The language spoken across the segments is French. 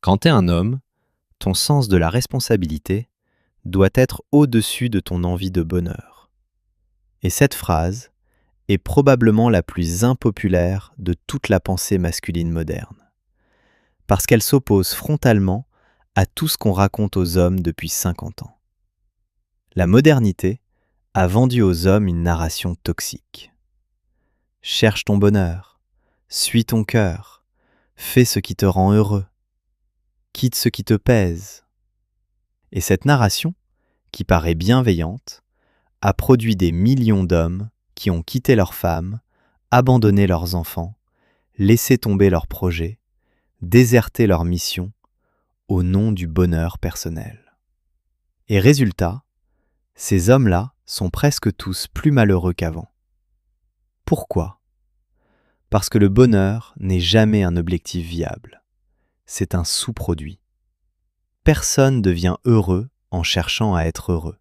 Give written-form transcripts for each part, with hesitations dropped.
Quand t'es un homme, ton sens de la responsabilité doit être au-dessus de ton envie de bonheur. Et cette phrase est probablement la plus impopulaire de toute la pensée masculine moderne, parce qu'elle s'oppose frontalement à tout ce qu'on raconte aux hommes depuis 50 ans. La modernité a vendu aux hommes une narration toxique. Cherche ton bonheur, suis ton cœur, fais ce qui te rend heureux, quitte ce qui te pèse. Et cette narration, qui paraît bienveillante, a produit des millions d'hommes qui ont quitté leurs femmes, abandonné leurs enfants, laissé tomber leurs projets, déserté leur mission au nom du bonheur personnel. Et résultat, ces hommes-là sont presque tous plus malheureux qu'avant. Pourquoi ? Parce que le bonheur n'est jamais un objectif viable. C'est un sous-produit. Personne ne devient heureux en cherchant à être heureux.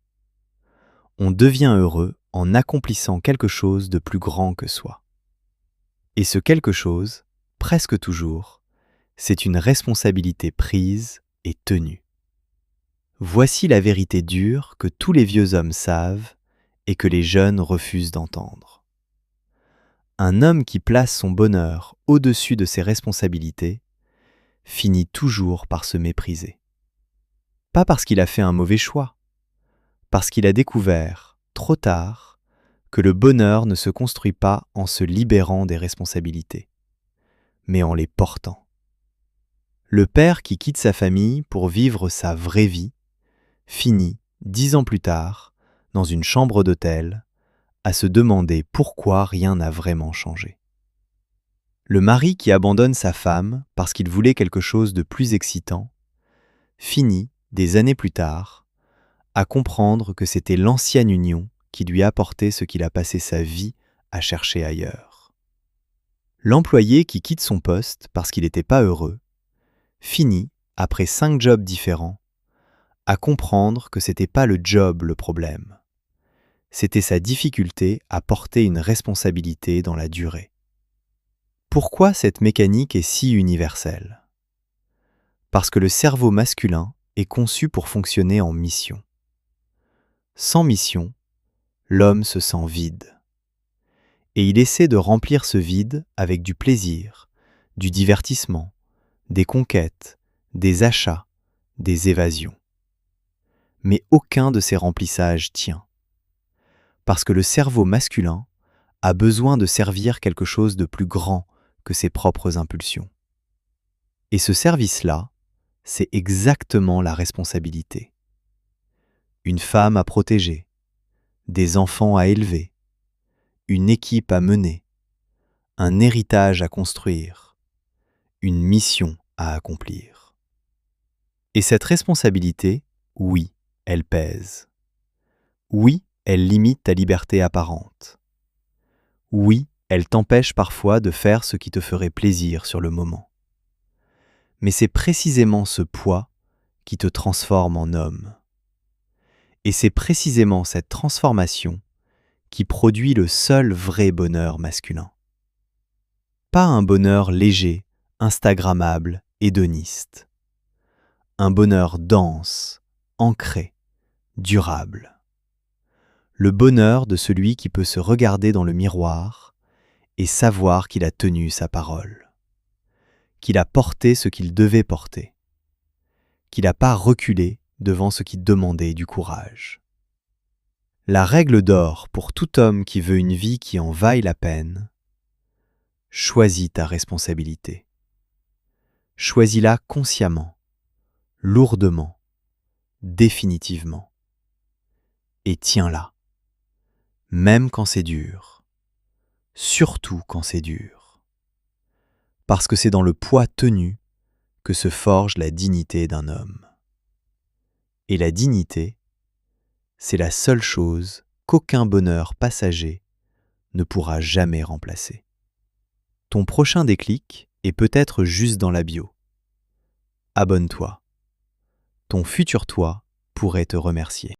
On devient heureux en accomplissant quelque chose de plus grand que soi. Et ce quelque chose, presque toujours, c'est une responsabilité prise et tenue. Voici la vérité dure que tous les vieux hommes savent et que les jeunes refusent d'entendre. Un homme qui place son bonheur au-dessus de ses responsabilités finit toujours par se mépriser. Pas parce qu'il a fait un mauvais choix, parce qu'il a découvert, trop tard, que le bonheur ne se construit pas en se libérant des responsabilités, mais en les portant. Le père qui quitte sa famille pour vivre sa vraie vie finit, 10 ans plus tard, dans une chambre d'hôtel, à se demander pourquoi rien n'a vraiment changé. Le mari qui abandonne sa femme parce qu'il voulait quelque chose de plus excitant finit, des années plus tard, à comprendre que c'était l'ancienne union qui lui apportait ce qu'il a passé sa vie à chercher ailleurs. L'employé qui quitte son poste parce qu'il n'était pas heureux finit, après 5 jobs différents, à comprendre que c'était pas le job le problème. C'était sa difficulté à porter une responsabilité dans la durée. Pourquoi cette mécanique est si universelle ? Parce que le cerveau masculin est conçu pour fonctionner en mission. Sans mission, l'homme se sent vide. Et il essaie de remplir ce vide avec du plaisir, du divertissement, des conquêtes, des achats, des évasions. Mais aucun de ces remplissages tient. Parce que le cerveau masculin a besoin de servir quelque chose de plus grand que ses propres impulsions. Et ce service-là, c'est exactement la responsabilité. Une femme à protéger, des enfants à élever, une équipe à mener, un héritage à construire, une mission à accomplir. Et cette responsabilité, oui, elle pèse. Oui, elle limite ta liberté apparente. Oui, elle t'empêche parfois de faire ce qui te ferait plaisir sur le moment. Mais c'est précisément ce poids qui te transforme en homme. Et c'est précisément cette transformation qui produit le seul vrai bonheur masculin. Pas un bonheur léger, instagrammable, hédoniste. Un bonheur dense, ancré, durable. Le bonheur de celui qui peut se regarder dans le miroir et savoir qu'il a tenu sa parole, qu'il a porté ce qu'il devait porter, qu'il n'a pas reculé devant ce qui demandait du courage. La règle d'or pour tout homme qui veut une vie qui en vaille la peine, choisis ta responsabilité. Choisis-la consciemment, lourdement, définitivement. Et tiens-la, même quand c'est dur, surtout quand c'est dur. Parce que c'est dans le poids tenu que se forge la dignité d'un homme. Et la dignité, c'est la seule chose qu'aucun bonheur passager ne pourra jamais remplacer. Ton prochain déclic est peut-être juste dans la bio. Abonne-toi. Ton futur toi pourrait te remercier.